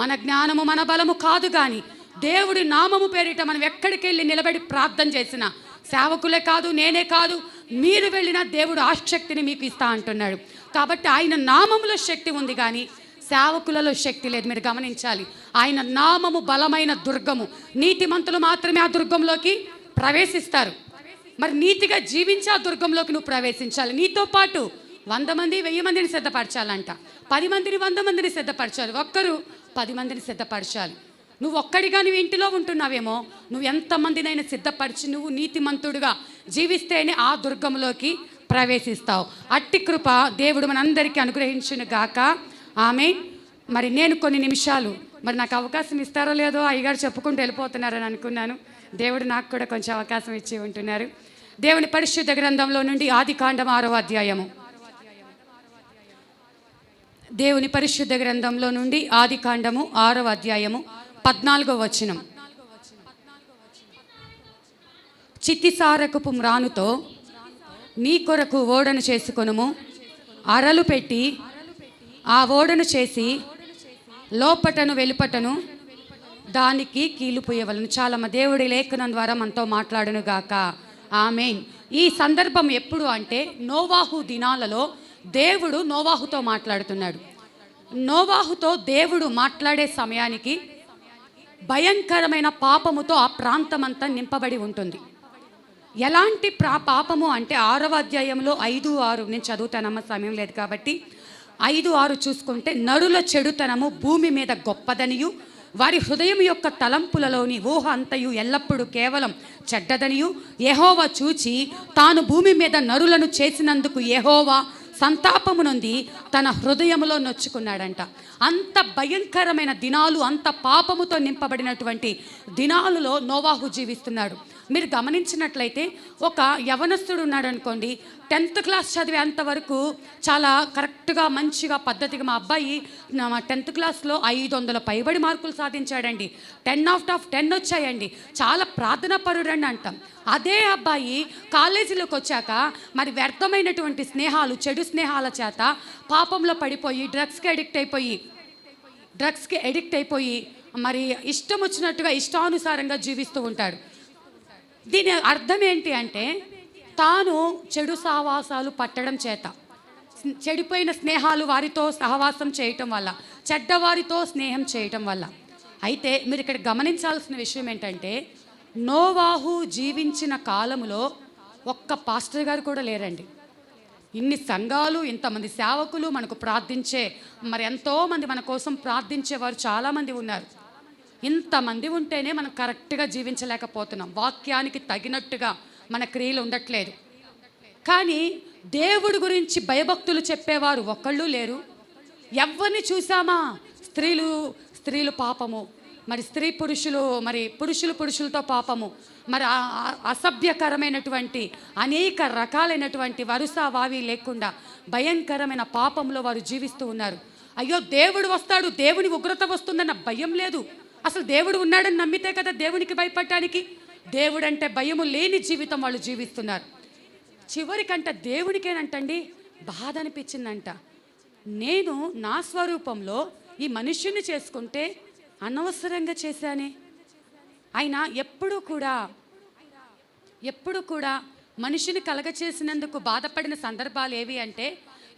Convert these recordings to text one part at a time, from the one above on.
మన జ్ఞానము మన బలము కాదు, కానీ దేవుడి నామము పేరిట మనం ఎక్కడికి వెళ్ళి నిలబడి ప్రార్థన చేసిన సేవకులే కాదు, నేనే కాదు, మీరు వెళ్ళిన దేవుడు ఆ శక్తిని మీకు ఇస్తా అంటున్నాడు. కాబట్టి ఆయన నామములో శక్తి ఉంది, కానీ సేవకులలో శక్తి లేదు. మీరు గమనించాలి, ఆయన నామము బలమైన దుర్గము. నీతిమంతులు మాత్రమే ఆ దుర్గంలోకి ప్రవేశిస్తారు. మరి నీతిగా జీవించి ఆ దుర్గంలోకి నువ్వు ప్రవేశించాలి. నీతో పాటు 100 మంది 1000 మందిని సిద్ధపరచాలంట. 10 మందిని 100 మందిని సిద్ధపరచాలి. ఒక్కరు 10 మందిని సిద్ధపరచాలి. నువ్వు ఒక్కడిగా నువ్వు ఇంటిలో ఉంటున్నావేమో, నువ్వు ఎంతమందినైనా సిద్ధపరిచి నువ్వు నీతిమంతుడుగా జీవిస్తేనే ఆ దుర్గంలోకి ప్రవేశిస్తావు. అట్టి కృప దేవుడు మనందరికీ అనుగ్రహించును గాక. ఆమె. మరి నేను కొన్ని నిమిషాలు, మరి నాకు అవకాశం ఇస్తారో లేదో అయ్యగారు చెప్పుకుంటూ వెళ్ళిపోతున్నారని అనుకున్నాను. దేవుడు నాకు కూడా కొంచెం అవకాశం ఇచ్చి ఉంటున్నారు. దేవుని పరిశుద్ధ గ్రంథంలో నుండి ఆదికాండం 6వ అధ్యాయము. దేవుని పరిశుద్ధ గ్రంథంలో నుండి ఆదికాండము 6వ అధ్యాయము 14వ వచనం. చిత్తిసారకపు మ్రానుతో నీ కొరకు ఓడను చేసుకొనుము, అరలు పెట్టి ఆ ఓడను చేసి లోపటను వెలుపటను దానికి కీలు పోయవలను. చాలా దేవుడి లేఖనం ద్వారా మనతో మాట్లాడును గాక. ఆమేన్. ఈ సందర్భం ఎప్పుడు అంటే నోవాహు దినాలలో దేవుడు నోవాహుతో మాట్లాడుతున్నాడు. నోవాహుతో దేవుడు మాట్లాడే సమయానికి భయంకరమైన పాపముతో ఆ ప్రాంతమంతా నింపబడి ఉంటుంది. ఎలాంటి పాపము అంటే 6వ అధ్యాయంలో 5, 6 నేను చదువుతానమ్మ, సమయం లేదు కాబట్టి 5, 6 చూసుకుంటే, నరుల చెడుతనము భూమి మీద గొప్పదనియు, వారి హృదయం యొక్క తలంపులలోని ఊహ అంతయు ఎల్లప్పుడూ కేవలం చెడ్డదనియు యెహోవా చూచి తాను భూమి మీద నరులను చేసినందుకు యెహోవా సంతాపము నొంది తన హృదయములో నొచ్చుకున్నాడంట. అంత భయంకరమైన దినాలు, అంత పాపముతో నింపబడినటువంటి దినాలలో నోవాహు జీవిస్తున్నాడు. మీరు గమనించినట్లయితే ఒక యవనస్తుడు ఉన్నాడు అనుకోండి, 10th క్లాస్ చదివేంత వరకు చాలా కరెక్ట్గా మంచిగా పద్ధతిగా, మా అబ్బాయి 10th క్లాస్లో 500 పైబడి మార్కులు సాధించాడండి, 10 out of 10 వచ్చాయండి, చాలా ప్రార్థనా పరుడండి అంటాం. అదే అబ్బాయి కాలేజీలోకి వచ్చాక మరి వ్యర్థమైనటువంటి స్నేహాలు, చెడు స్నేహాల చేత పాపంలో పడిపోయి డ్రగ్స్కి ఎడిక్ట్ అయిపోయి మరి ఇష్టం వచ్చినట్టుగా ఇష్టానుసారంగా జీవిస్తూ ఉంటాడు. దీని అర్థం ఏంటి అంటే, తాను చెడు సహవాసాలు పట్టడం చేత, చెడిపోయిన స్నేహాలు వారితో సహవాసం చేయటం వల్ల, చెడ్డవారితో స్నేహం చేయటం వల్ల. అయితే మీరు ఇక్కడ గమనించాల్సిన విషయం ఏంటంటే, నోవాహు జీవించిన కాలంలో ఒక్క పాస్టర్ గారు కూడా లేరండి. ఇన్ని సంఘాలు, ఇంతమంది సేవకులు మనకు ప్రార్థించే, మరి ఎంతోమంది మన కోసం ప్రార్థించేవారు చాలామంది ఉన్నారు. ఇంతమంది ఉంటేనే మనం కరెక్ట్గా జీవించలేకపోతున్నాం. వాక్యానికి తగినట్టుగా మన క్రియలు ఉండట్లేదు. కానీ దేవుడి గురించి భయభక్తులు చెప్పేవారు ఒక్కళ్ళు లేరు. ఎవరిని చూసామా, స్త్రీలు పాపము, మరి పురుషులతో పాపము, మరి అసభ్యకరమైనటువంటి అనేక రకాలైనటువంటి వరుస వావి లేకుండా భయంకరమైన పాపంలో వారు జీవిస్తూ ఉన్నారు. అయ్యో దేవుడు వస్తాడు, దేవుని ఉగ్రత వస్తుందన్న భయం లేదు. అసలు దేవుడు ఉన్నాడని నమ్మితే కదా దేవునికి భయపడటానికి. దేవుడు అంటే భయము లేని జీవితం వాళ్ళు జీవిస్తున్నారు. చివరికంట దేవునికేనంటండి బాధ అనిపించిందంట, నేను నా స్వరూపంలో ఈ మనుష్యుని చేసుకుంటే అనవసరంగా చేశానే. ఆయన ఎప్పుడు కూడా మనిషిని కలగచేసినందుకు బాధపడిన సందర్భాలు ఏవి అంటే,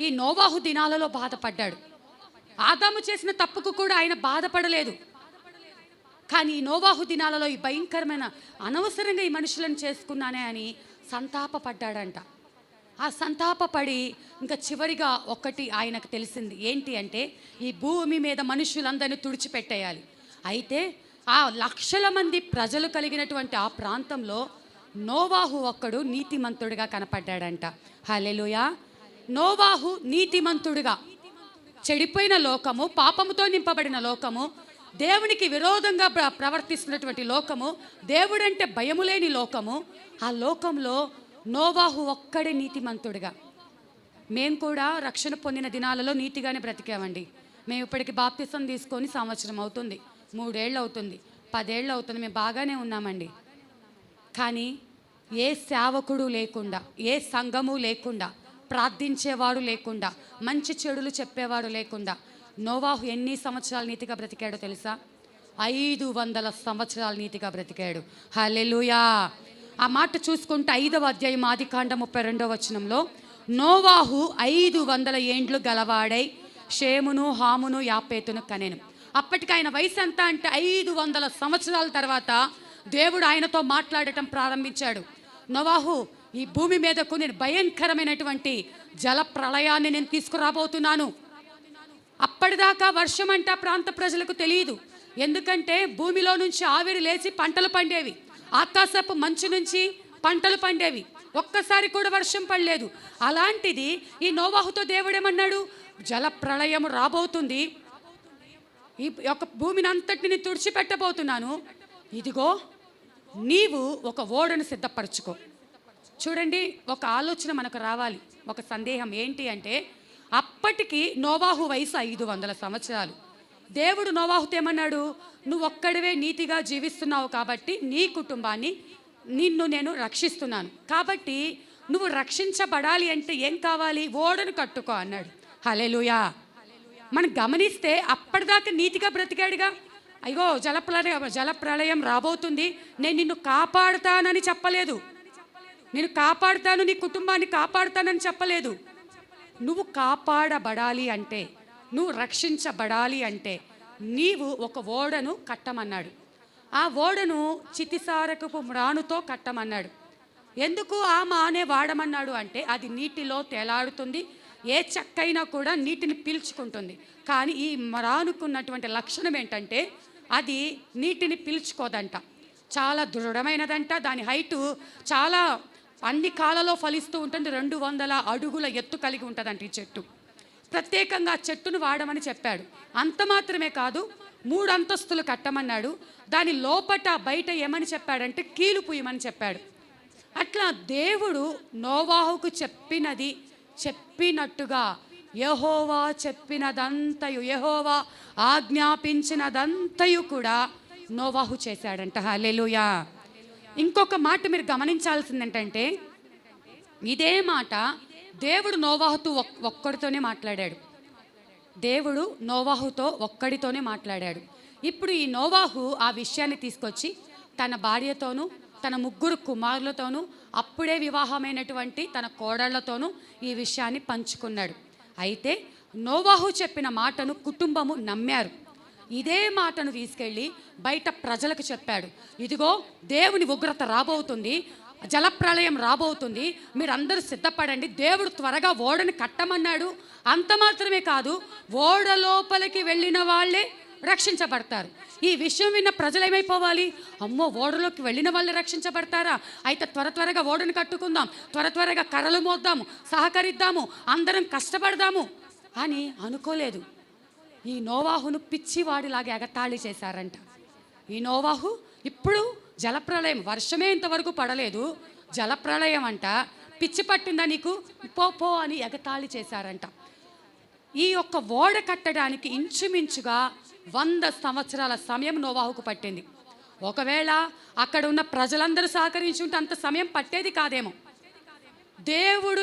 ఈ నోవాహు దినాలలో బాధపడ్డాడు. ఆదాము చేసిన తప్పుకు కూడా ఆయన బాధపడలేదు. కానీ ఈ నోవాహు దినాలలో ఈ భయంకరమైన అనవసరంగా ఈ మనుషులను చేసుకున్నానే అని సంతాపపడ్డాడంట. ఆ సంతాపపడి ఇంకా చివరిగా ఒకటి ఆయనకు తెలిసింది ఏంటి అంటే, ఈ భూమి మీద మనుషులందరినీ తుడిచిపెట్టేయాలి. అయితే ఆ లక్షల మంది ప్రజలు కలిగినటువంటి ఆ ప్రాంతంలో నోవాహు ఒక్కడు నీతిమంతుడిగా కనపడ్డాడంట. హల్లెలూయా. నోవాహు నీతిమంతుడిగా, చెడిపోయిన లోకము, పాపముతో నింపబడిన లోకము, దేవునికి విరోధంగా ప్రవర్తిస్తున్నటువంటి లోకము, దేవుడంటే భయము లేని లోకము, ఆ లోకంలో నోవాహు ఒక్కడే నీతిమంతుడిగా. మేము కూడా రక్షణ పొందిన దినాలలో నీతిగానే బ్రతికామండి. మేము ఇప్పటికి బాప్తిసం తీసుకొని సంవత్సరం అవుతుంది, 3 ఏళ్ళు అవుతుంది, 10 ఏళ్ళు అవుతుంది, మేము బాగానే ఉన్నామండి. కానీ ఏ సేవకుడు లేకుండా, ఏ సంఘము లేకుండా, ప్రార్థించేవాడు లేకుండా, మంచి చెడులు చెప్పేవాడు లేకుండా, నోవాహు ఎన్ని సంవత్సరాలు నీతిగా బ్రతికాడో తెలుసా? 500 సంవత్సరాలు నీతిగా బ్రతికాడు. హల్లెలూయా. ఆ మాట చూసుకుంటే 5వ అధ్యాయం ఆదికాండం 32వ వచనంలో నోవాహు 500 ఏండ్లు గలవాడై షేమును హామును యాపేతును కనెను. అప్పటికి ఆయన వయసు ఎంత అంటే 500 సంవత్సరాల తర్వాత దేవుడు ఆయనతో మాట్లాడటం ప్రారంభించాడు. నోవాహు, ఈ భూమి మీదకు నేను భయంకరమైనటువంటి జల ప్రళయాన్ని నేను తీసుకురాబోతున్నాను. అప్పటిదాకా వర్షం అంటే ఆ ప్రాంత ప్రజలకు తెలియదు. ఎందుకంటే భూమిలో నుంచి ఆవిరి లేచి పంటలు పండేవి, ఆకాశపు మంచు నుంచి పంటలు పండేవి, ఒక్కసారి కూడా వర్షం పడలేదు. అలాంటిది ఈ నోవాహుతో దేవుడేమన్నాడు? జల ప్రళయం రాబోతుంది, ఈ యొక్క భూమిని అంతటిని తుడిచిపెట్టబోతున్నాను, ఇదిగో నీవు ఒక ఓడను సిద్ధపరచుకో. చూడండి, ఒక ఆలోచన మనకు రావాలి, ఒక సందేహం ఏంటి అంటే, అప్పటికి నోవాహు వయసు 500 సంవత్సరాలు. దేవుడు నోవాహుతో ఏమన్నాడు? నువ్వు ఒక్కడివే నీతిగా జీవిస్తున్నావు కాబట్టి నీ కుటుంబాన్ని నిన్ను నేను రక్షిస్తున్నాను, కాబట్టి నువ్వు రక్షించబడాలి అంటే ఏం కావాలి? ఓడను కట్టుకో అన్నాడు. హల్లెలూయా. మనం గమనిస్తే అప్పటిదాకా నీతిగా బ్రతికాడుగా. అయ్యో జలప్రళయం రాబోతుంది, నేను నిన్ను కాపాడుతానని చెప్పలేదు, నేను కాపాడుతాను, నీ కుటుంబాన్ని కాపాడుతానని చెప్పలేదు. నువ్వు కాపాడబడాలి అంటే, నువ్వు రక్షించబడాలి అంటే నీవు ఒక ఓడను కట్టమన్నాడు. ఆ ఓడను చితిసారకపు మ్రానుతో కట్టమన్నాడు. ఎందుకు ఆ మానే వాడమన్నాడు అంటే, అది నీటిలో తేలాడుతుంది, ఏ చెక్కైనా కూడా నీటిని పీల్చుకుంటుంది. కానీ ఈ మ్రానుకున్నటువంటి లక్షణం ఏంటంటే, అది నీటిని పీల్చుకోదంట, చాలా దృఢమైనదంట. దాని హైటు చాలా అన్ని కాలాల్లో ఫలిస్తూ ఉంటుంది, 200 అడుగుల ఎత్తు కలిగి ఉంటుందంట ఈ చెట్టు. ప్రత్యేకంగా చెట్టును వాడమని చెప్పాడు. అంత మాత్రమే కాదు, 3 అంతస్తులు కట్టమన్నాడు. దాని లోపట బయట ఏమని చెప్పాడంటే కీలు పూయమని చెప్పాడు. అట్లా దేవుడు నోవాహుకు చెప్పినట్టుగా యెహోవా చెప్పినదంతయు, యెహోవా ఆజ్ఞాపించినదంతయు కూడా నోవాహు చేశాడంట. హల్లెలూయా. ఇంకొక మాట మీరు గమనించాల్సింది ఏంటంటే, ఇదే మాట దేవుడు నోవాహుతో ఒక్కడితోనే మాట్లాడాడు. దేవుడు నోవాహుతో ఒక్కడితోనే మాట్లాడాడు. ఇప్పుడు ఈ నోవాహు ఆ విషయాన్ని తీసుకొచ్చి తన భార్యతోనూ తన 3 కుమారులతోనూ అప్పుడే వివాహమైనటువంటి తన కోడళ్లతోనూ ఈ విషయాన్ని పంచుకున్నాడు. అయితే నోవాహు చెప్పిన మాటను కుటుంబము నమ్మారు. ఇదే మాటను తీసుకెళ్ళి బయట ప్రజలకు చెప్పాడు. ఇదిగో దేవుని ఉగ్రత రాబోతుంది, జలప్రళయం రాబోతుంది, మీరందరూ సిద్ధపడండి, దేవుడు త్వరగా ఓడని కట్టమన్నాడు. అంత మాత్రమే కాదు, ఓడ లోపలికి వెళ్ళిన వాళ్ళే రక్షించబడతారు. ఈ విషయం విన్న ప్రజలు ఏమైపోవాలి? అమ్మో, ఓడలోకి వెళ్ళిన వాళ్ళే రక్షించబడతారా? అయితే త్వరగా ఓడని కట్టుకుందాం, త్వరగా కర్రలు మోద్దాము, సహకరిద్దాము, అందరం కష్టపడదాము అని అనుకోలేదు. ఈ నోవాహును పిచ్చివాడిలాగా ఎగతాళి చేశారంట. ఈ నోవాహు ఇప్పుడు జలప్రళయం, వర్షమే ఇంతవరకు పడలేదు, జలప్రళయం అంట, పిచ్చి పట్టిందా నీకు, పో అని ఎగతాళి చేశారంట. ఈ యొక్క ఓడ కట్టడానికి ఇంచుమించుగా 100 సంవత్సరాల సమయం నోవాహుకు పట్టింది. ఒకవేళ అక్కడ ఉన్న ప్రజలందరూ సహకరించుంటే అంత సమయం పట్టేది కాదేమో. దేవుడు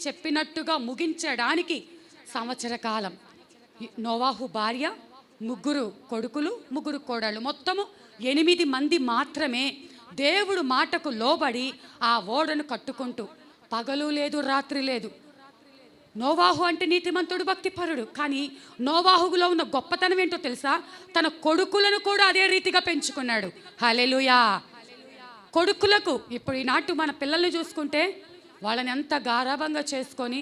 చెప్పినట్టుగా ముగించడానికి సంవత్సర కాలం. నోవాహు భార్య, 3 కొడుకులు, 3 కోడళ్ళు, మొత్తము 8 మంది మాత్రమే దేవుడు మాటకు లోబడి ఆ ఓడను కట్టుకుంటూ, పగలు లేదు రాత్రి లేదు. నోవాహు అంటే నీతిమంతుడు, భక్తిపరుడు. కానీ నోవాహులో ఉన్న గొప్పతనం ఏంటో తెలుసా? తన కొడుకులను కూడా అదే రీతిగా పెంచుకున్నాడు. హల్లెలూయా. కొడుకులకు ఇప్పుడు ఈనాటి మన పిల్లల్ని చూసుకుంటే వాళ్ళని ఎంత గారాబంగా చేసుకొని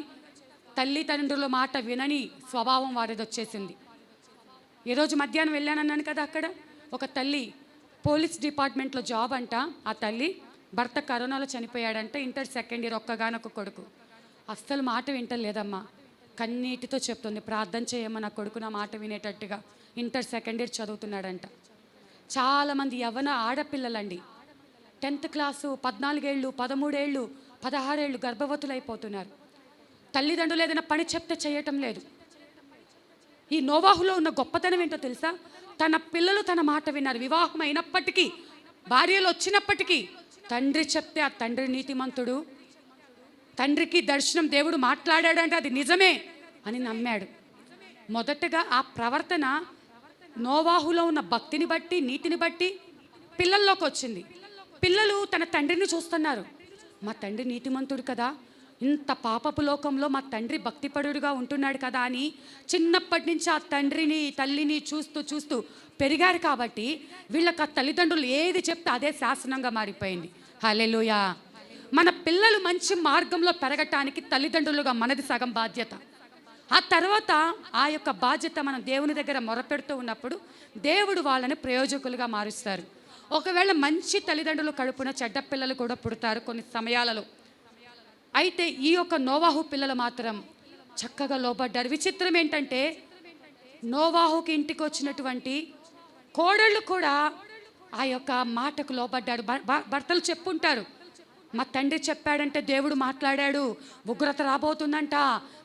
తల్లిదండ్రుల మాట వినని స్వభావం వారిది వచ్చేసింది. ఈరోజు మధ్యాహ్నం వెళ్ళానన్నాను కదా, అక్కడ ఒక తల్లి పోలీస్ డిపార్ట్మెంట్లో జాబ్ అంట. ఆ తల్లి భర్త కరోనాలో చనిపోయాడంట, ఇంటర్ సెకండ్ ఇయర్, ఒక్కగానొక్క కొడుకు. అస్సలు మాట వింటలేదమ్మా, కన్నీటితో చెప్తుంది, ప్రార్థన చేయమ్మా నా కొడుకు నా మాట వినేటట్టుగా. ఇంటర్ సెకండ్ ఇయర్ చదువుతున్నాడంట. చాలామంది యవ్వన ఆడపిల్లలండి, 10th క్లాసు, 14 ఏళ్ళు, 13 ఏళ్ళు, 16 ఏళ్ళు గర్భవతులు అయిపోతున్నారు. తల్లిదండ్రులు ఏదైనా పని చెప్తే చేయటం లేదు. ఈ నోవాహులో ఉన్న గొప్పతనం ఏంటో తెలుసా? తన పిల్లలు తన మాట విన్నారు. వివాహం అయినప్పటికీ, భార్యలు వచ్చినప్పటికీ తండ్రి చెప్తే ఆ తండ్రి నీతిమంతుడు. తండ్రికి దర్శనం దేవుడు మాట్లాడాడంటే అది నిజమే. అని నమ్మాడు. మొదటగా ఆ ప్రవర్తన నోవాహులో ఉన్న భక్తిని బట్టి, నీతిని బట్టి పిల్లల్లోకి వచ్చింది. పిల్లలు తన తండ్రిని చూస్తున్నారు. మా తండ్రి నీతిమంతుడు కదా, ఇంత పాపపు లోకంలో మా తండ్రి భక్తిపరుడుగా ఉంటున్నాడు కదా అని చిన్నప్పటి నుంచి ఆ తండ్రిని తల్లిని చూస్తూ చూస్తూ పెరిగారు. కాబట్టి వీళ్ళకి ఆ తల్లిదండ్రులు ఏది చెప్తే అదే శాసనంగా మారిపోయింది. హల్లెలూయా. మన పిల్లలు మంచి మార్గంలో పెరగటానికి తల్లిదండ్రులుగా మనది సగం బాధ్యత. ఆ తర్వాత ఆ యొక్క బాధ్యత మనం దేవుని దగ్గర మొరపెడుతూ ఉన్నప్పుడు దేవుడు వాళ్ళని ప్రయోజకులుగా మారుస్తారు. ఒకవేళ మంచి తల్లిదండ్రులు కడుపున చెడ్డ పిల్లలు కూడా పుడతారు కొన్ని సమయాలలో. అయితే ఈ యొక్క నోవాహు పిల్లలు మాత్రం చక్కగా లోబడ్డారు. విచిత్రం ఏంటంటే నోవాహుకి ఇంటికి వచ్చినటువంటి కోడళ్ళు కూడా ఆ యొక్క మాటకు లోబడ్డారు. భర్తలు చెప్పుంటారు, మా తండ్రి చెప్పాడంటే దేవుడు మాట్లాడాడు, ఉగ్రత రాబోతుందంట,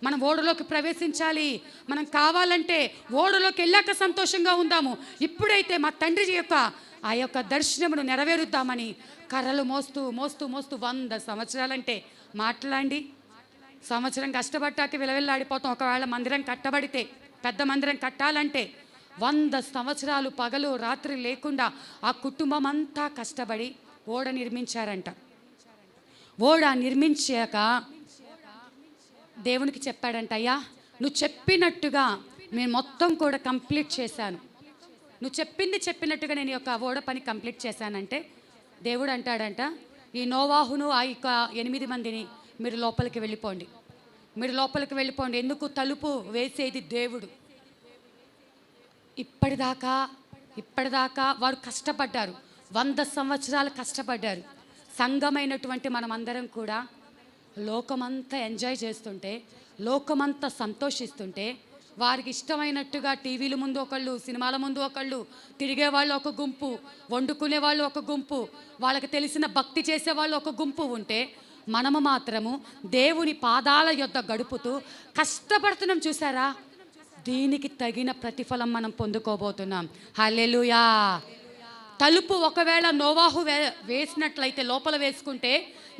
మనం ఓడలోకి ప్రవేశించాలి, మనం కావాలంటే ఓడలోకి వెళ్ళాక సంతోషంగా ఉందాము, ఇప్పుడైతే మా తండ్రి యొక్క ఆ యొక్క దర్శనమును నెరవేరుద్దామని కర్రలు మోస్తూ మోస్తూ మోస్తూ 100 సంవత్సరాలంటే మాట్లాడి సంవత్సరం కష్టపడ్డాక విలవిల్లాడిపోతాం. ఒకవేళ మందిరం కట్టబడితే, పెద్ద మందిరం కట్టాలంటే 100 సంవత్సరాలు పగలు రాత్రి లేకుండా ఆ కుటుంబం అంతా కష్టపడి ఓడ నిర్మించారంట. ఓడ నిర్మించాక దేవునికి చెప్పాడంట, అయ్యా నువ్వు చెప్పినట్టుగా నేను మొత్తం కూడా కంప్లీట్ చేశాను, నువ్వు చెప్పినట్టుగా నేను యొక్క ఓడ పని కంప్లీట్ చేశానంటే దేవుడు అంటాడంట, ఈ నోవాహును ఆ యొక్క 8 మందిని మీరు లోపలికి వెళ్ళిపోండి, మీరు లోపలికి వెళ్ళిపోండి. ఎందుకు? తలుపు వేసేది దేవుడు. ఇప్పటిదాకా వారు కష్టపడ్డారు, 100 సంవత్సరాలు కష్టపడ్డారు. సంఘమైనటువంటి మనమందరం కూడా లోకమంతా ఎంజాయ్ చేస్తుంటే, లోకమంతా సంతోషిస్తుంటే, వారికి ఇష్టమైనట్టుగా టీవీల ముందు ఒకళ్ళు, సినిమాల ముందు ఒకళ్ళు, తిరిగే వాళ్ళు ఒక గుంపు, వండుకునే వాళ్ళు ఒక గుంపు, వాళ్ళకి తెలిసిన భక్తి చేసేవాళ్ళు ఒక గుంపు ఉంటే, మనము మాత్రము దేవుని పాదాల యొద్ద గడుపుతూ కష్టపడుతున్నాం. చూసారా? దీనికి తగిన ప్రతిఫలం మనం పొందుకోబోతున్నాం. హల్లెలూయా. తలుపు ఒకవేళ నోవాహు వేసినట్లయితే, లోపల వేసుకుంటే,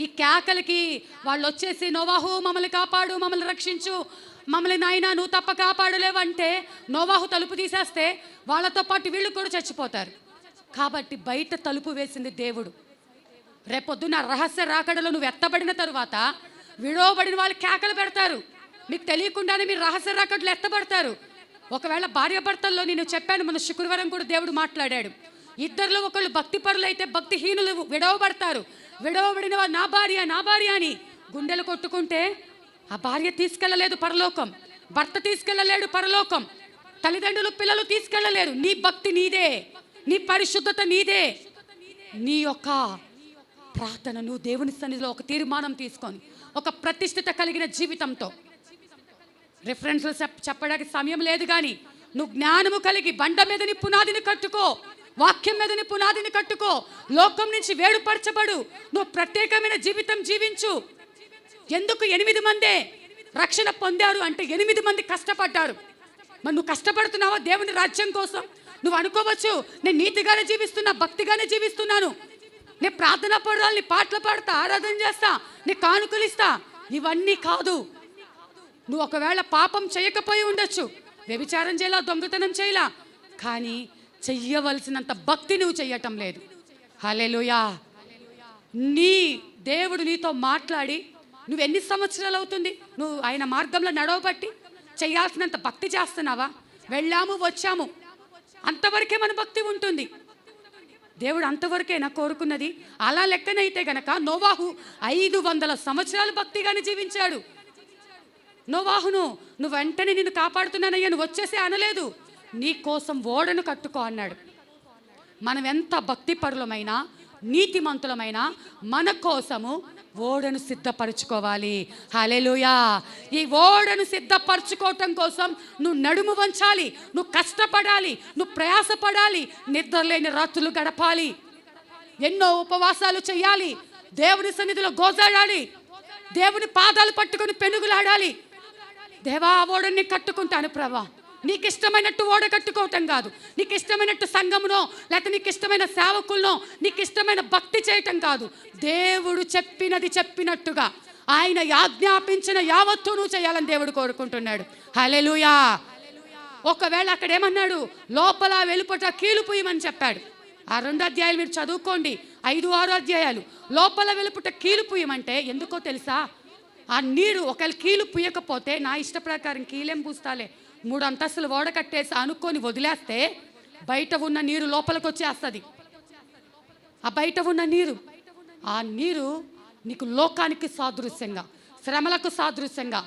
ఈ కేకలకి వాళ్ళు వచ్చేసి నోవాహు మమ్మల్ని కాపాడు, మమ్మల్ని రక్షించు, మమ్మల్ని నాయనా నువ్వు తప్ప కాపాడలేవంటే నోవాహు తలుపు తీసేస్తే వాళ్ళతో పాటు వీళ్ళు కూడా చచ్చిపోతారు. కాబట్టి బయట తలుపు వేసింది దేవుడు. రేపొద్దున రహస్య రాకడలో నువ్వు ఎత్తబడిన తరువాత విడవబడిన వాళ్ళు కేకలు పెడతారు. మీకు తెలియకుండానే మీరు రహస్య రాకడలు ఎత్తబడతారు. ఒకవేళ భార్యాభర్తల్లో నేను చెప్పాను, మన శుక్రవారం కూడా దేవుడు మాట్లాడాడు, ఇద్దరిలో ఒకళ్ళు భక్తి పరులు అయితే భక్తిహీనులు విడవబడతారు. విడవబడిన వారు నా భార్య అని గుండెలు కొట్టుకుంటే ఆ భార్య తీసుకెళ్ళలేదు పరలోకం, భర్త తీసుకెళ్ళలేడు పరలోకం, తల్లిదండ్రులు పిల్లలు తీసుకెళ్ళలేరు. నీ భక్తి నీదే, నీ పరిశుద్ధత నీదే, నీ యొక్క ప్రార్థన నువ్వు దేవుని సన్నిధిలో ఒక తీర్మానం తీసుకొని ఒక ప్రతిష్ఠిత కలిగిన జీవితంతో, రిఫరెన్స్లు చెప్పడానికి సమయం లేదు కానీ నువ్వు జ్ఞానము కలిగి బండ మీదని పునాదిని కట్టుకో, వాక్యం మీదని పునాదిని కట్టుకో, లోకం నుంచి వేడుపరచబడు, నువ్వు ప్రత్యేకమైన జీవితం జీవించు. ఎందుకు 8 మందే రక్షణ పొందారు అంటే 8 మంది కష్టపడ్డారు. మరి నువ్వు కష్టపడుతున్నావా దేవుని రాజ్యం కోసం? నువ్వు అనుకోవచ్చు, నేను నీతిగానే జీవిస్తున్నా, భక్తిగానే జీవిస్తున్నాను, నేను ప్రార్థన పడాలి, పాటలు పాడతా, ఆరాధన చేస్తా, నీ కానుకలు ఇస్తా. ఇవన్నీ కాదు. నువ్వు ఒకవేళ పాపం చేయకపోయి ఉండొచ్చు, వ్యభిచారం చేయలా, దొంగతనం చేయలా, కానీ చెయ్యవలసినంత భక్తి నువ్వు చెయ్యటం లేదు. హల్లెలూయా. నీ దేవుడు నీతో మాట్లాడి నువ్వు ఎన్ని సంవత్సరాలు అవుతుంది నువ్వు ఆయన మార్గంలో నడవబట్టి చేయాల్సినంత భక్తి చేస్తున్నావా? వెళ్ళాము వచ్చాము అంతవరకే మన భక్తి ఉంటుంది. దేవుడు అంతవరకేనా కోరుకున్నది? అలా లెక్కనైతే గనక నోవాహు 500 సంవత్సరాలు భక్తిగానే జీవించాడు. నోవాహును నువ్వు వెంటనే నిన్ను కాపాడుతున్నానయ్యా నువ్వు వచ్చేసే అనలేదు, నీ కోసం ఓడను కట్టుకో అన్నాడు. మనం ఎంత భక్తి పరులమైనా నీతిమంతులమైనా మన కోసము ఓడను సిద్ధపరచుకోవాలి. హల్లెలూయా. ఈ ఓడను సిద్ధపరచుకోవటం కోసం నువ్వు నడుము వంచాలి, నువ్వు కష్టపడాలి, నువ్వు ప్రయాసపడాలి, నిద్రలేని రాత్రులు గడపాలి, ఎన్నో ఉపవాసాలు చేయాలి, దేవుని సన్నిధిలో గోజాడాలి, దేవుని పాదాలు పట్టుకొని పెనుగులాడాలి. దేవా ఓడని కట్టుకుంటాను ప్రభా, నీకు ఇష్టమైనట్టు ఓడ కట్టుకోవటం కాదు, నీకు ఇష్టమైనట్టు సంఘమునో లేకపోతే నీకు ఇష్టమైన సేవకులనో నీకు ఇష్టమైన భక్తి చేయటం కాదు, దేవుడు చెప్పినది చెప్పినట్టుగా ఆయన ఆజ్ఞాపించిన యావత్తు నువ్వు చేయాలని దేవుడు కోరుకుంటున్నాడు. హల్లెలూయా. ఒకవేళ అక్కడ ఏమన్నాడు, లోపల వెలుపట కీలు పూయమని చెప్పాడు. ఆ 2 అధ్యాయాలు మీరు చదువుకోండి, 5, 6 అధ్యాయాలు. లోపల వెలుపట కీలు పూయమంటే ఎందుకో తెలుసా? ఆ నీరు ఒకవేళ కీలు పూయకపోతే, నా ఇష్ట ప్రకారం కీలేం పూస్తాలే, 3 అంతస్తులు ఓడ కట్టేసి అనుకొని వదిలేస్తే బయట ఉన్న నీరు లోపలికి వచ్చేస్తుంది. ఆ బయట ఉన్న నీరు, ఆ నీరు నీకు లోకానికి సాదృశ్యంగా, శ్రమలకు సాదృశ్యంగా,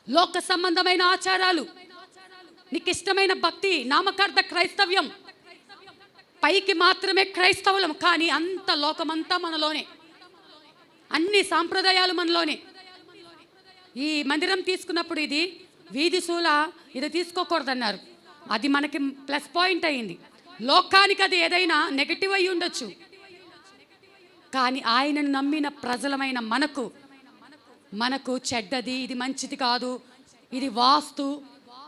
లోక సంబంధమైన ఆచారాలు, నీకు ఇష్టమైన భక్తి, నామకార్థ క్రైస్తవ్యం, పైకి మాత్రమే క్రైస్తవులం కానీ అంత లోకమంతా మనలోనే, అన్ని సాంప్రదాయాలు మనలోనే. ఈ మందిరం తీసుకున్నప్పుడు ఇది వీధి శూల, ఇది తీసుకోకూడదన్నారు. అది మనకి ప్లస్ పాయింట్ అయింది. లోకానికి అది ఏదైనా నెగటివ్ అయి ఉండొచ్చు, కానీ ఆయనను నమ్మిన ప్రజలమైన మనకు చెడ్డది, ఇది మంచిది కాదు, ఇది వాస్తు,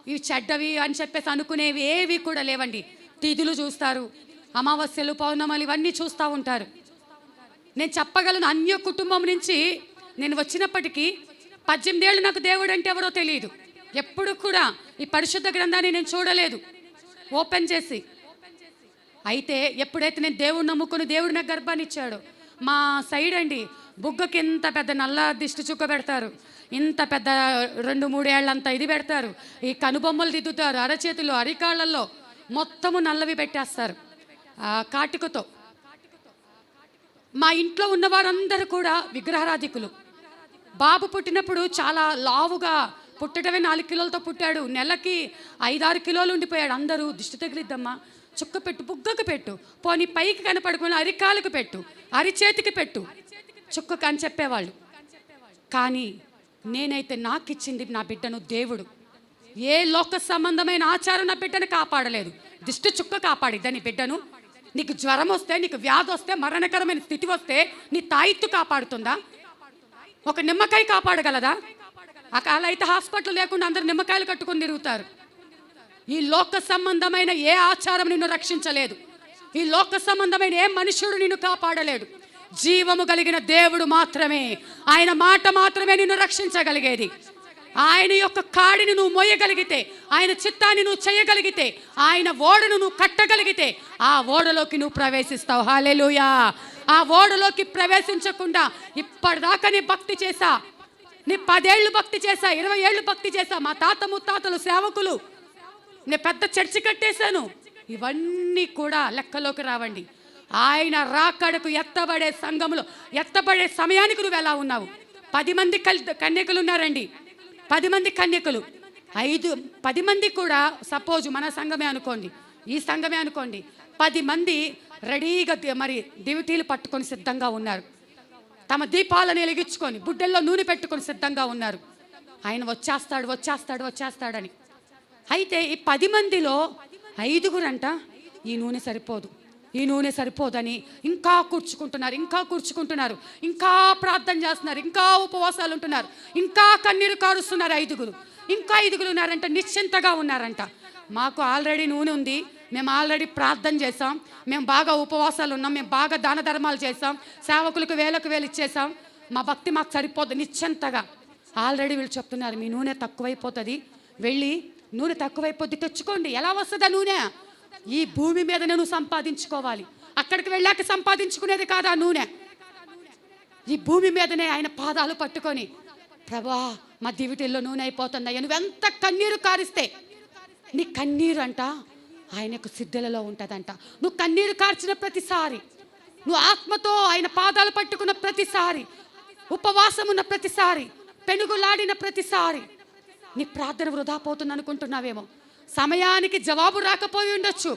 ఇవి చెడ్డవి అని చెప్పేసి అనుకునేవి ఏవి కూడా లేవండి. తిథులు చూస్తారు, అమావాస్యలు, పౌర్ణమాలు ఇవన్నీ చూస్తూ ఉంటారు. నేను చెప్పగలను, అన్య కుటుంబం నుంచి నేను వచ్చినప్పటికీ 18 ఏళ్ళు నాకు దేవుడు అంటే ఎవరో తెలియదు. ఎప్పుడు కూడా ఈ పరిశుద్ధ గ్రంథాన్ని నేను చూడలేదు ఓపెన్ చేసి. అయితే ఎప్పుడైతే నేను దేవుడు నమ్ముకుని దేవుడు నాకు గర్భాన్ని ఇచ్చాడు, మా సైడ్ అండి బుగ్గకి ఇంత పెద్ద నల్ల దిష్టి చుక్క పెడతారు, ఇంత పెద్ద 2-3 ఏళ్ళంతా ఇది పెడతారు, ఈ కనుబొమ్మలు దిద్దుతారు, అరచేతులు అరికాళ్ళల్లో మొత్తము నల్లవి పెట్టేస్తారు కాటికతో. మా ఇంట్లో ఉన్నవారందరూ కూడా విగ్రహారాధికులు. బాబు పుట్టినప్పుడు చాలా లావుగా, పుట్టడమే 4 కిలోలతో పుట్టాడు. నెలకి 5-6 కిలోలు ఉండిపోయాడు. అందరూ దిష్టి తగిలిద్దమ్మా, చుక్క పెట్టు, బుగ్గకు పెట్టు, పోనీ పైకి కనపడుకుని అరికాలకు పెట్టు, అరిచేతికి పెట్టు, చుక్కకు అని చెప్పేవాళ్ళు. కానీ నేనైతే నాకు ఇచ్చింది నా బిడ్డను దేవుడు. ఏ లోక సంబంధమైన ఆచారం నా బిడ్డను కాపాడలేదు, దిష్టి చుక్క కాపాడిద్దా నీ బిడ్డను? నీకు జ్వరం వస్తే, నీకు వ్యాధి వస్తే, మరణకరమైన స్థితి వస్తే నీ తాయిత్తు కాపాడుతుందా? ఒక నిమ్మకాయ కాపాడగలదా? అలా అయితే హాస్పిటల్ లేకుండా అందరు నిమ్మకాయలు కట్టుకొని తిరుగుతారు. ఈ లోక సంబంధమైన ఏ ఆచారం నిన్ను రక్షించలేదు, ఈ లోక సంబంధమైన ఏ మనుషుడు నిన్ను కాపాడలేడు. జీవము కలిగిన దేవుడు మాత్రమే, ఆయన మాట మాత్రమే నిన్ను రక్షించగలిగేది. ఆయన యొక్క కాడిని నువ్వు మోయగలిగితే, ఆయన చిత్తాన్ని నువ్వు చేయగలిగితే, ఆయన ఓడను నువ్వు కట్టగలిగితే ఆ ఓడలోకి నువ్వు ప్రవేశిస్తావు. హల్లెలూయా. ఆ ఓడలోకి ప్రవేశించకుండా ఇప్పటిదాకా నీ భక్తి చేశా, నీ 10 ఏళ్ళు భక్తి చేశా, 20 ఏళ్ళు భక్తి చేశా, మా తాత ముత్తాతలు సేవకులు, నేను పెద్ద చర్చి కట్టేశాను, ఇవన్నీ కూడా లెక్కలోకి రావండి. ఆయన రాకడకు ఎత్తబడే సంఘములో, ఎత్తబడే సమయానికి నువ్వు ఎలా ఉన్నావు? 10 మంది కన్యకులు ఉన్నారండి, 10 మంది కన్యకులు, 10 మంది కూడా సపోజ్ మన సంఘమే అనుకోండి, ఈ సంఘమే అనుకోండి, 10 మంది రెడీగా మరి దివిటీలు పట్టుకొని సిద్ధంగా ఉన్నారు, తమ దీపాలను వెలిగించుకొని బుడ్డల్లో నూనె పెట్టుకొని సిద్ధంగా ఉన్నారు. ఆయన వచ్చేస్తాడని. అయితే ఈ 10 మందిలో 5గురంట ఈ నూనె సరిపోదని ఇంకా కూర్చుకుంటున్నారు, ఇంకా ప్రార్థన చేస్తున్నారు, ఇంకా ఉపవాసాలు ఉంటున్నారు, ఇంకా కన్నీరు కారుస్తున్నారు. 5గురు, ఇంకా 5గురు ఉన్నారంట, నిశ్చింతగా ఉన్నారంట. మాకు ఆల్రెడీ నూనె ఉంది, మేము ఆల్రెడీ ప్రార్థన చేసాం, మేము బాగా ఉపవాసాలు ఉన్నాం, మేము బాగా దాన ధర్మాలు చేసాం, సేవకులకు వేలకు వేలు ఇచ్చేసాం, మా భక్తి మాకు సరిపోద్ది నిశ్చింతగా. ఆల్రెడీ వీళ్ళు చెప్తున్నారు, మీ నూనె తక్కువైపోతుంది, వెళ్ళి నూనె తక్కువైపోద్ది తెచ్చుకోండి. ఎలా వస్తుందా నూనె? ఈ భూమి మీద నేను సంపాదించుకోవాలి, అక్కడికి వెళ్ళాక సంపాదించుకునేది కాదు ఆ నూనె. ఈ భూమి మీదనే ఆయన పాదాలు పట్టుకొని, ప్రభా మా దివిటిల్లో నూనె అయిపోతుందయ్యా, నువ్వెంత కన్నీరు కారిస్తే నీ కన్నీరు అంట ఆయనకు సిద్ధులలో ఉంటుందంట. నువ్వు కన్నీరు కార్చిన ప్రతిసారి, నువ్వు ఆత్మతో ఆయన పాదాలు పట్టుకున్న ప్రతిసారి, ఉపవాసం ఉన్న ప్రతిసారి, పెనుగులాడిన ప్రతిసారి నీ ప్రార్థన వృధా పోతుంది అనుకుంటున్నావేమో. సమయానికి జవాబు రాకపోయి ఉండొచ్చు,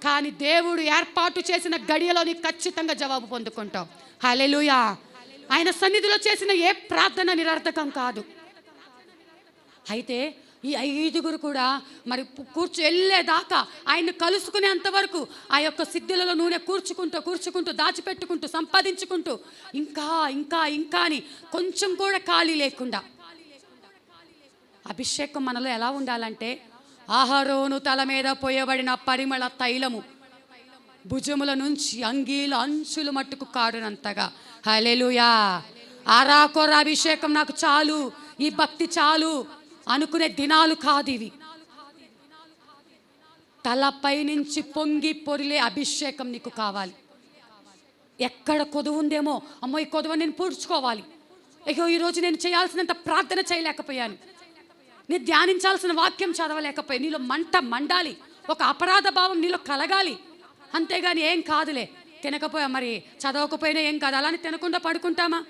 కానీ దేవుడు ఏర్పాటు చేసిన గడియలో నీకు ఖచ్చితంగా జవాబు పొందుకుంటావు. హల్లెలూయా. ఆయన సన్నిధిలో చేసిన ఏ ప్రార్థన నిరర్థకం కాదు. అయితే ఈ 5గురు కూడా మరి వెళ్ళేదాకా ఆయన్ని కలుసుకునేంతవరకు ఆ యొక్క సిద్ధులలో నూనె కూర్చుకుంటూ దాచిపెట్టుకుంటూ సంపాదించుకుంటూ ఇంకా అని కొంచెం కూడా ఖాళీ లేకుండా. అభిషేకం మనలో ఎలా ఉండాలంటే, ఆహారోను తల మీద పోయబడిన పరిమళ తైలము భుజముల నుంచి అంగీల అంచులు మట్టుకు కారునంతగా. హల్లెలూయా. ఆరాకొర అభిషేకం నాకు చాలు, ఈ భక్తి చాలు అనుకునే దినాలు కాదు ఇవి. తలపై నుంచి పొంగి పొరిలే అభిషేకం నీకు కావాలి. ఎక్కడ కొదువు ఉందేమో, అమ్మో ఈ కొదువ నేను పూడ్చుకోవాలి, అయ్యో ఈరోజు నేను చేయాల్సినంత ప్రార్థన చేయలేకపోయాను, నేను ధ్యానించాల్సిన వాక్యం చదవలేకపోయాను, నీలో మంట మండాలి, ఒక అపరాధ భావం నీలో కలగాలి. అంతేగాని ఏం కాదులే, తినకపోయా మరి చదవకపోయినా ఏం కాదు అలానే తినకుండా పడుకుంటామా?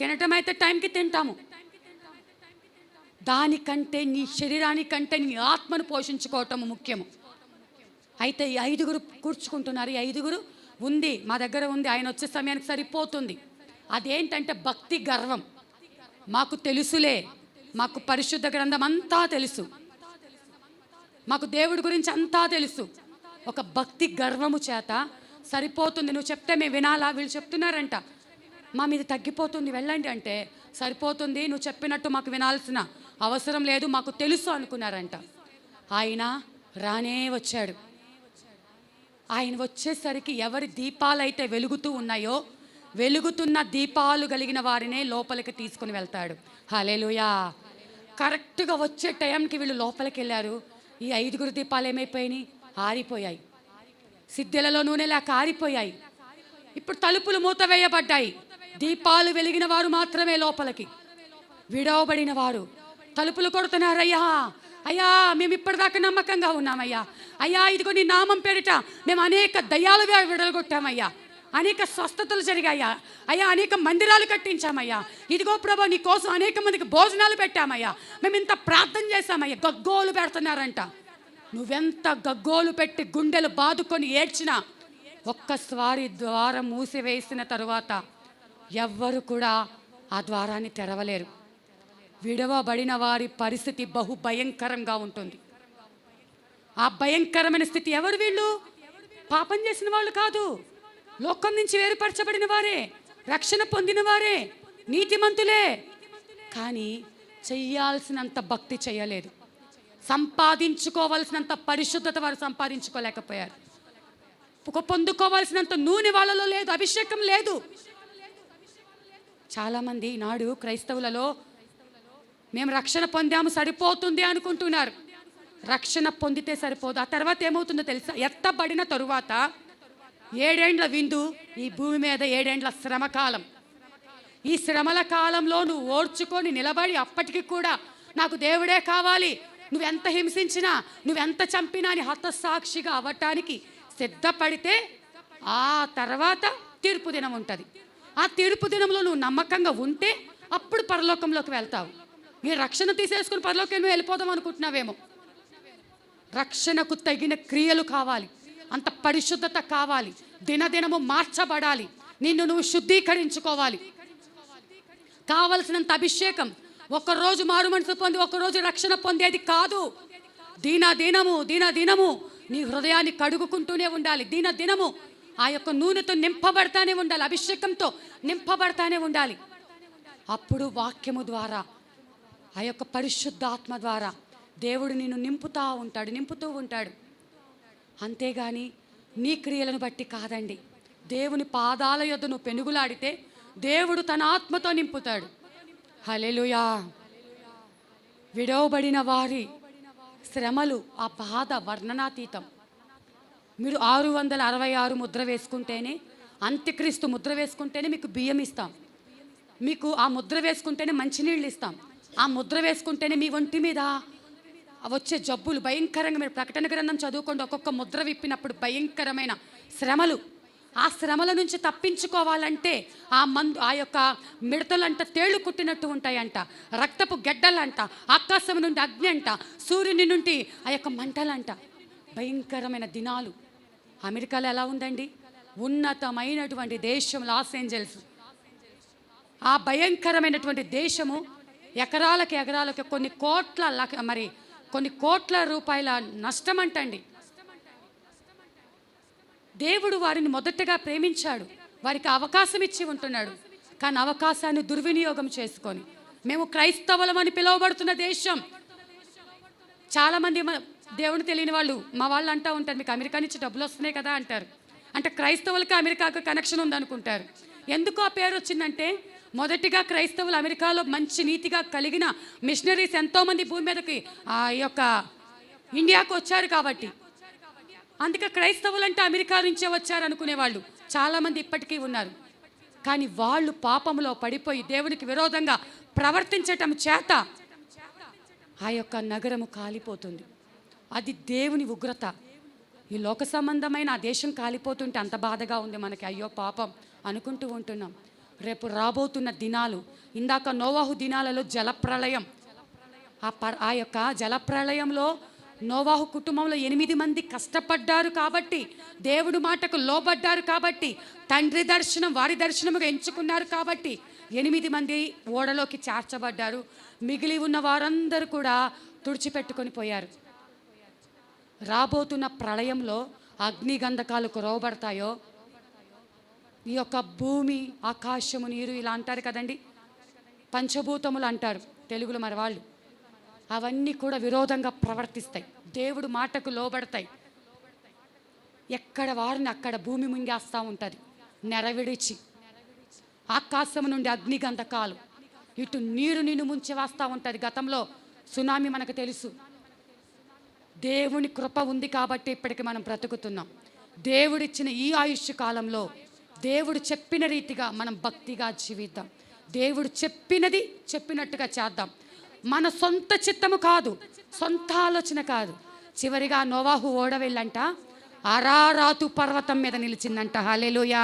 తినటం అయితే టైంకి తింటాము. దానికంటే నీ శరీరానికంటే నీ ఆత్మను పోషించుకోవటం ముఖ్యము. అయితే ఈ 5గురు కూర్చుకుంటున్నారు. ఈ 5గురు ఉంది, మా దగ్గర ఉంది, ఆయన వచ్చే సమయానికి సరిపోతుంది. అదేంటంటే భక్తి గర్వం. మాకు తెలుసులే, మాకు పరిశుద్ధ గ్రంథం అంతా తెలుసు, మాకు దేవుడి గురించి అంతా తెలుసు. ఒక భక్తి గర్వము చేత సరిపోతుంది, నువ్వు చెప్తే మేము వినాలా, వీళ్ళు చెప్తున్నారంట మా మీద తగ్గిపోతుంది వెళ్ళండి అంటే సరిపోతుంది, నువ్వు చెప్పినట్టు మాకు వినాల్సిన అవసరం లేదు, మాకు తెలుసు అనుకున్నారంట. ఆయన రానే వచ్చాడు. ఆయన వచ్చేసరికి ఎవరి దీపాలైతే వెలుగుతూ ఉన్నాయో, వెలుగుతున్న దీపాలు కలిగిన వారినే లోపలికి తీసుకుని వెళ్తాడు. హల్లెలూయా. కరెక్ట్గా వచ్చే టైంకి వీళ్ళు లోపలికి వెళ్ళారు. ఈ 5గురు దీపాలు ఏమైపోయినాయి? ఆరిపోయాయి. సిద్ధెలలో నూనెలా కారిపోయాయి. ఇప్పుడు తలుపులు మూతవేయబడ్డాయి. దీపాలు వెలిగిన వారు మాత్రమే లోపలికి, విడవబడిన వారు తలుపులు కొడుతున్నారు. అయ్యా అయ్యా మేము ఇప్పటిదాకా నమ్మకంగా ఉన్నామయ్యా, అయ్యా ఇదిగో నీ నామం పేరిట మేము అనేక దయ్యాలు విడగొట్టామయ్యా, అనేక స్వస్థతలు జరిగాయ్యా, అయ్యా అనేక మందిరాలు కట్టించామయ్యా, ఇదిగో ప్రభా నీ కోసం అనేక మందికి భోజనాలు పెట్టామయ్యా, మేము ఇంత ప్రార్థన చేశామయ్యా. గగ్గోలు పెడుతున్నారంట. నువ్వెంత గగ్గోలు పెట్టి గుండెలు బాదుకొని ఏడ్చినా ఒక్కసారి ద్వారం మూసివేసిన తరువాత ఎవ్వరు కూడా ఆ ద్వారాన్ని తెరవలేరు. విడవబడిన వారి పరిస్థితి బహు భయంకరంగా ఉంటుంది. ఆ భయంకరమైన స్థితి ఎవరు? వీళ్ళు పాపం చేసిన వాళ్ళు కాదు, లోకం నుంచి వేరుపరచబడిన వారే, రక్షణ పొందిన వారే, నీతిమంతులే. కానీ చెయ్యాల్సినంత భక్తి చేయలేదు, సంపాదించుకోవాల్సినంత పరిశుద్ధత వారు సంపాదించుకోలేకపోయారు, పొందుకోవాల్సినంత నూనె వాళ్ళలో లేదు, అభిషేకం లేదు. చాలామంది నాడు క్రైస్తవులలో మేము రక్షణ పొందాము సరిపోతుంది అనుకుంటున్నారు. రక్షణ పొందితే సరిపోదు, ఆ తర్వాత ఏమవుతుందో తెలుసా? ఎత్తబడిన తరువాత 7 ఏండ్ల విందు, ఈ భూమి మీద 7 ఏండ్ల శ్రమకాలం. ఈ శ్రమల కాలంలో నువ్వు ఓర్చుకొని నిలబడి అప్పటికి కూడా నాకు దేవుడే కావాలి, నువ్వెంత హింసించినా నువ్వెంత చంపినా అని హతసాక్షిగా అవ్వటానికి సిద్ధపడితే ఆ తర్వాత తీర్పు దినం ఉంటుంది. ఆ తీర్పు దినంలో నువ్వు నమ్మకంగా ఉంటే అప్పుడు పరలోకంలోకి వెళ్తావు. ఈ రక్షణ తీసేసుకుని పరలోకం వెళ్ళిపోదాం అనుకుంటున్నావేమో. రక్షణకు తగిన క్రియలు కావాలి, అంత పరిశుద్ధత కావాలి, దినదినము మార్చబడాలి, నిన్ను నువ్వు శుద్ధీకరించుకోవాలి. కావలసినంత అభిషేకం. ఒక్కరోజు మారు మనసు పొంది ఒక్కరోజు రక్షణ పొందేది కాదు. దినదినము నీ హృదయాన్ని కడుగుకుంటూనే ఉండాలి. దినదినము ఆ యొక్క నూనెతో నింపబడతానే ఉండాలి, అభిషేకంతో నింపబడతానే ఉండాలి. అప్పుడు వాక్యము ద్వారా, ఆ యొక్క పరిశుద్ధాత్మ ద్వారా దేవుడు నిన్ను నింపుతూ ఉంటాడు. అంతేగాని నీ క్రియలను బట్టి కాదండి. దేవుని పాదాల యొద్ద నువ్వు పెనుగులాడితే దేవుడు తన ఆత్మతో నింపుతాడు. హల్లెలూయా. విడవబడిన వారి శ్రమలు, ఆ బాధ వర్ణనాతీతం. మీరు 666 ముద్ర వేసుకుంటేనే, అంత్యక్రీస్తు ముద్ర వేసుకుంటేనే మీకు బియ్యం ఇస్తాం, మీకు ఆ ముద్ర వేసుకుంటేనే మంచినీళ్ళు ఇస్తాం, ఆ ముద్ర వేసుకుంటేనే మీ ఒంటి మీద వచ్చే జబ్బులు భయంకరంగా, మీరు ప్రకటన గ్రంథం చదువుకోండి, ఒక్కొక్క ముద్ర విప్పినప్పుడు భయంకరమైన శ్రమలు. ఆ శ్రమల నుంచి తప్పించుకోవాలంటే ఆ యొక్క మిడతలంట తేళ్లు కుట్టినట్టు ఉంటాయంట, రక్తపు గెడ్డలంట, ఆకాశం నుండి అగ్ని అంట, సూర్యుని నుండి ఆ యొక్క మంటలంట. భయంకరమైన దినాలు. అమెరికాలో ఎలా ఉందండి? ఉన్నతమైనటువంటి దేశం లాస్ ఏంజల్స్. ఆ భయంకరమైనటువంటి దేశము ఎకరాలకి కొన్ని కోట్ల రూపాయల నష్టం అంటండి. దేవుడు వారిని మొదటగా ప్రేమించాడు, వారికి అవకాశం ఇచ్చి ఉంటున్నాడు. కానీ అవకాశాన్ని దుర్వినియోగం చేసుకొని, మేము క్రైస్తవులమని పిలువబడుతున్న దేశం. చాలామంది దేవుని తెలియని వాళ్ళు మా వాళ్ళు అంటూ ఉంటారు, మీకు అమెరికా నుంచి డబ్బులు వస్తున్నాయి కదా అంటారు. అంటే క్రైస్తవులకి అమెరికాకు కనెక్షన్ ఉందనుకుంటారు. ఎందుకు ఆ పేరు వచ్చిందంటే మొదటిగా క్రైస్తవులు అమెరికాలో మంచి నీతిగా కలిగిన మిషనరీస్ ఎంతోమంది భూమి మీదకి ఆ యొక్క ఇండియాకు వచ్చారు కాబట్టి, అందుకే క్రైస్తవులు అంటే అమెరికా నుంచే వచ్చారు అనుకునేవాళ్ళు చాలామంది ఇప్పటికీ ఉన్నారు. కానీ వాళ్ళు పాపంలో పడిపోయి దేవునికి విరోధంగా ప్రవర్తించటం చేత ఆ యొక్క నగరము కాలిపోతుంది. అది దేవుని ఉగ్రత. ఈ లోక సంబంధమైన ఆ దేశం కాలిపోతుంటే అంత బాధగా ఉంది మనకి. అయ్యో పాపం అనుకుంటూ ఉంటున్నాం. రేపు రాబోతున్న దినాలు, ఇందాక నోవాహు దినాలలో జలప్రళయం, ఆ యొక్క జలప్రళయంలో నోవాహు కుటుంబంలో 8 మంది కష్టపడ్డారు కాబట్టి, దేవుడి మాటకు లోబడ్డారు కాబట్టి, తండ్రి దర్శనం వారి దర్శనముగా ఎంచుకున్నారు కాబట్టి 8 మంది ఓడలోకి చేర్చబడ్డారు. మిగిలి ఉన్న వారందరూ కూడా తుడిచిపెట్టుకొని పోయారు. రాబోతున్న ప్రళయంలో అగ్నిగంధకాలు కురవబడతాయో, ఈ యొక్క భూమి, ఆకాశము, నీరు ఇలా అంటారు కదండి, పంచభూతములు అంటారు తెలుగులో మరి వాళ్ళు, అవన్నీ కూడా విరోధంగా ప్రవర్తిస్తాయి, దేవుడు మాటకు లోబడతాయి. ఎక్కడ వారిని అక్కడ భూమి ముంగేస్తూ ఉంటుంది నెరవిడిచి. ఆకాశం నుండి అగ్నిగంధకాలు, ఇటు నీరు నిన్ను ముంచి వేస్తూ ఉంటుంది. గతంలో సునామీ మనకు తెలుసు. దేవుని కృప ఉంది కాబట్టి ఇప్పటికి మనం బ్రతుకుతున్నాం. దేవుడిచ్చిన ఈ ఆయుష్ కాలంలో దేవుడు చెప్పిన రీతిగా మనం భక్తిగా జీవిద్దాం. దేవుడు చెప్పినది చెప్పినట్టుగా చేద్దాం. మన సొంత చిత్తము కాదు, సొంత ఆలోచన కాదు. చివరిగా నోవాహు ఓడ వెళ్ళంట అరారాతు పర్వతం మీద నిలిచిందంట. హల్లెలూయా.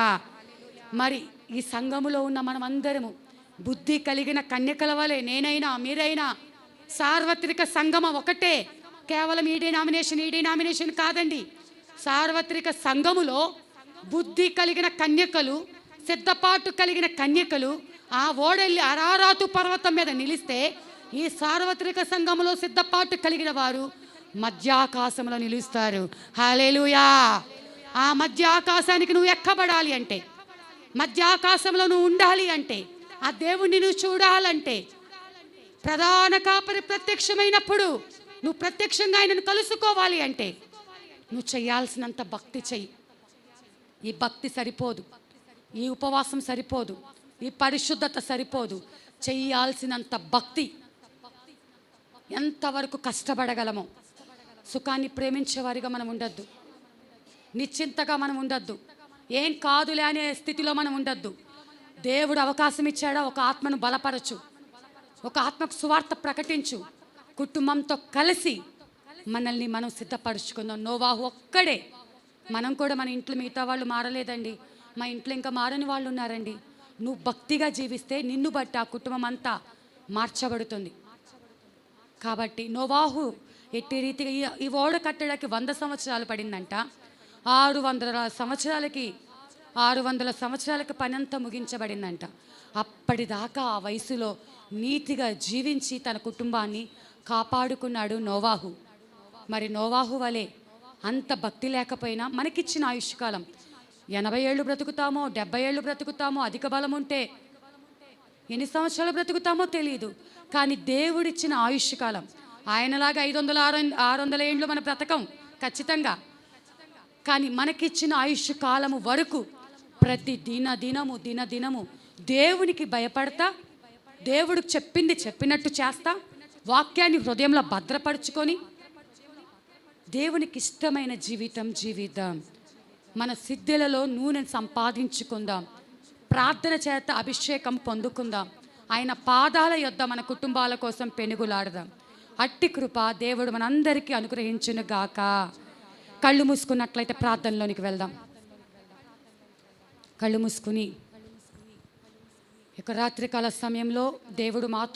మరి ఈ సంఘములో ఉన్న మనమందరము బుద్ధి కలిగిన కన్యకల వలె, నేనైనా మీరైనా, సార్వత్రిక సంగమ ఒకటే, కేవలం ఈ డినామినేషన్ కాదండి. సార్వత్రిక సంఘములో బుద్ధి కలిగిన కన్యకలు, సిద్ధపాటు కలిగిన కన్యకలు ఆ ఓడెళ్ళి అరారాతు పర్వతం మీద నిలిస్తే, ఈ సార్వత్రిక సంఘములో సిద్ధపాటు కలిగిన వారు మధ్యాకాశంలో నిలుస్తారు. హల్లెలూయా. ఆ మధ్యాకాశానికి నువ్వు ఎక్కబడాలి అంటే, మధ్యాకాశంలో నువ్వు ఉండాలి అంటే, ఆ దేవుణ్ణి నువ్వు చూడాలంటే, ప్రధాన కాపరి ప్రత్యక్షమైనప్పుడు నువ్వు ప్రత్యక్షంగా ఆయనను కలుసుకోవాలి అంటే నువ్వు చేయాల్సినంత భక్తి చెయ్యి. ఈ భక్తి సరిపోదు, ఈ ఉపవాసం సరిపోదు, ఈ పరిశుద్ధత సరిపోదు. చెయ్యాల్సినంత భక్తి. ఎంతవరకు కష్టపడగలమో. సుఖాన్ని ప్రేమించేవారిగా మనం ఉండొద్దు, నిశ్చింతగా మనం ఉండొద్దు, ఏం కాదులే అనే స్థితిలో మనం ఉండొద్దు. దేవుడు అవకాశం ఇచ్చాడా, ఒక ఆత్మను బలపరచు, ఒక ఆత్మకు సువార్త ప్రకటించు, కుటుంబంతో కలిసి మనల్ని మనం సిద్ధపరచుకుందాం. నోవాహు ఒక్కడే. మనం కూడా మన ఇంట్లో మిగతా వాళ్ళు మారలేదండి, మా ఇంట్లో ఇంకా మారని వాళ్ళు ఉన్నారండి. నువ్వు భక్తిగా జీవిస్తే నిన్ను బట్టి ఆ కుటుంబం అంతా మార్చబడుతుంది. కాబట్టి నోవాహు ఎట్టి రీతిగా ఈ ఓడ కట్టడానికి 100 సంవత్సరాలు పడిందంట. 600 సంవత్సరాలకు పని అంతా ముగించబడిందంట. అప్పటిదాకా ఆ వయసులో నీతిగా జీవించి తన కుటుంబాన్ని కాపాడుకున్నాడు నోవాహు. మరి నోవాహు వలె అంత భక్తి లేకపోయినా మనకిచ్చిన ఆయుష్కాలం 80 ఏళ్ళు బ్రతుకుతామో, 70 ఏళ్ళు బ్రతుకుతామో, అధిక బలం ఉంటే ఎన్ని సంవత్సరాలు బ్రతుకుతామో తెలియదు. కానీ దేవుడిచ్చిన ఆయుష్కాలం ఆయనలాగా 500-600 ఏండ్లు మన బ్రతకం ఖచ్చితంగా. కానీ మనకిచ్చిన ఆయుష్ కాలము వరకు ప్రతి దినదినము దేవునికి భయపడతా, దేవుడు చెప్పింది చెప్పినట్టు చేస్తా, వాక్యాన్ని హృదయంలో భద్రపరుచుకొని దేవునికి ఇష్టమైన జీవితం జీవిద్దాం. మన సిద్ధులలో నూనెను సంపాదించుకుందాం, ప్రార్థన చేత అభిషేకం పొందుకుందాం, ఆయన పాదాల యొద్ద మన కుటుంబాల కోసం పెనుగులాడదాం. అట్టి కృప దేవుడు మనందరికీ అనుగ్రహించును గాక. కళ్ళు మూసుకున్నట్లయితే ప్రార్థనలోనికి వెళ్దాం. కళ్ళు మూసుకుని ఇక రాత్రికాల సమయంలో దేవుడు మాతో